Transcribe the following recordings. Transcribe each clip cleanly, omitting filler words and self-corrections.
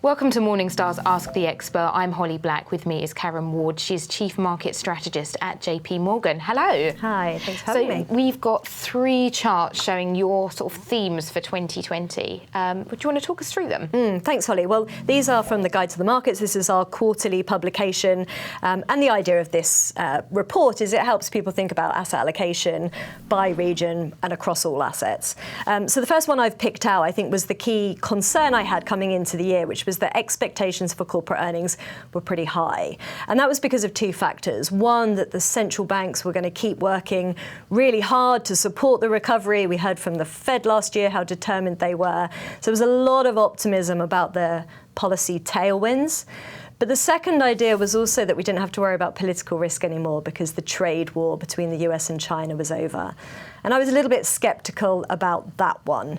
Welcome to Morningstar's Ask the Expert. I'm Holly Black. With me is Karen Ward. She's Chief Market Strategist at JPMorgan. Hello. Hi, thanks for having me. We've got 3 charts showing your sort of themes for 2020. Would you want to talk us through them? Thanks, Holly. Well, these are from the Guide to the Markets. This is our quarterly publication. And the idea of this report is it helps people think about asset allocation by region and across all assets. So the first one I've picked out, I think, was the key concern I had coming into the year, which was that expectations for corporate earnings were pretty high. And that was because of 2 factors. One, that the central banks were going to keep working really hard to support the recovery. We heard from the Fed last year how determined they were. So there was a lot of optimism about their policy tailwinds. But the second idea was also that we didn't have to worry about political risk anymore because the trade war between the US and China was over. And I was a little bit sceptical about that one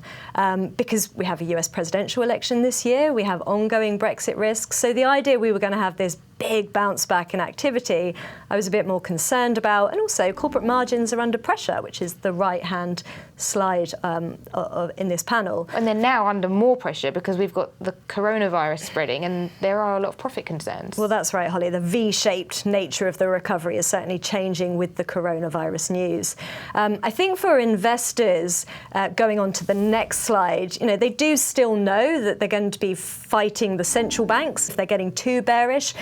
because we have a US presidential election this year. We have ongoing Brexit risks. So the idea we were going to have this big bounce back in activity, I was a bit more concerned about. And also corporate margins are under pressure, which is the right-hand slide in this panel. And they're now under more pressure because we've got the coronavirus spreading and there are a lot of profit concerns. Well, that's right, Holly. The V-shaped nature of the recovery is certainly changing with the coronavirus news. I think for investors, going on to the next slide, they do still know that they're going to be fighting the central banks if they're getting too bearish.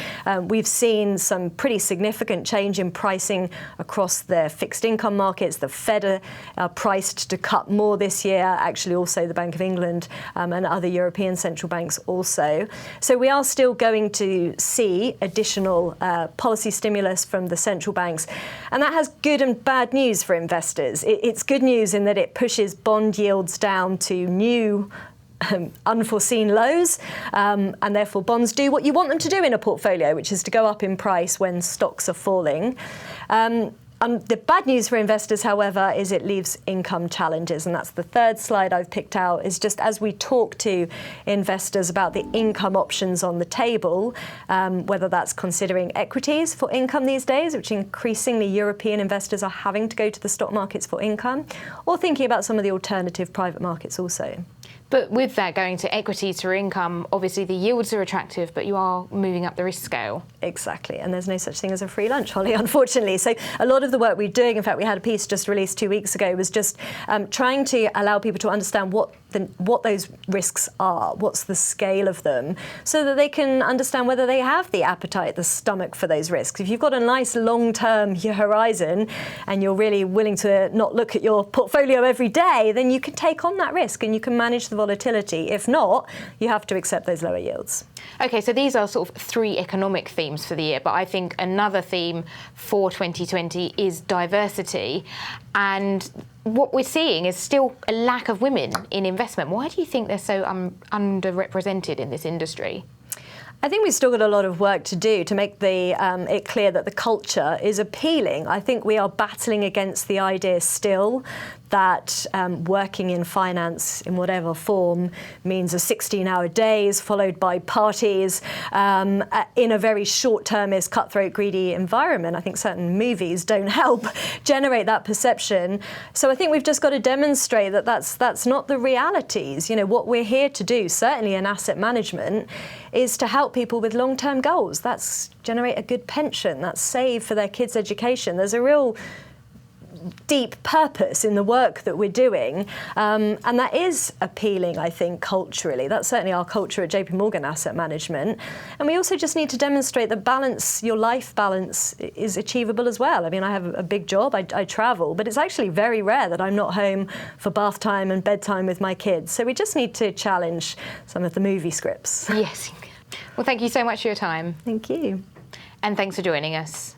We've seen some pretty significant change in pricing across the fixed income markets. The Fed are priced to cut more this year, actually also the Bank of England and other European central banks also. So we are still going to see additional policy stimulus from the central banks. And that has good and bad news for investors. It's good news in that it pushes bond yields down to new unforeseen lows, and therefore bonds do what you want them to do in a portfolio, which is to go up in price when stocks are falling. The bad news for investors, however, is it leaves income challenges, and that's the third slide I've picked out, is just as we talk to investors about the income options on the table, whether that's considering equities for income these days, which increasingly European investors are having to go to the stock markets for income, or thinking about some of the alternative private markets also. But with that going to equities for income, obviously the yields are attractive, but you are moving up the risk scale. Exactly, and there's no such thing as a free lunch, Holly, unfortunately. So a lot of the work we're doing, in fact, we had a piece just released 2 weeks ago, was just trying to allow people to understand what those risks are, what's the scale of them, so that they can understand whether they have the appetite, the stomach for those risks. If you've got a nice long-term horizon and you're really willing to not look at your portfolio every day, then you can take on that risk and you can manage the volatility. If not, you have to accept those lower yields. OK, so these are sort of 3 economic themes for the year, but I think another theme for 2020 is diversity. And what we're seeing is still a lack of women in investment. Why do you think they're so underrepresented in this industry? I think we've still got a lot of work to do to make it clear that the culture is appealing. I think we are battling against the idea still that working in finance in whatever form means a 16-hour days followed by parties in a very short-termist, cutthroat, greedy environment. I think certain movies don't help generate that perception. So I think we've just got to demonstrate that that's not the realities. What we're here to do, certainly in asset management, is to help people with long-term goals. That's generate a good pension, that's save for their kids' education. There's a real deep purpose in the work that we're doing, and that is appealing, I think, culturally. That's certainly our culture at JPMorgan Asset Management. And we also just need to demonstrate that balance, your life balance, is achievable as well. I mean, I have a big job, I travel, but it's actually very rare that I'm not home for bath time and bedtime with my kids. So we just need to challenge some of the movie scripts. Yes. Well, thank you so much for your time. Thank you. And thanks for joining us.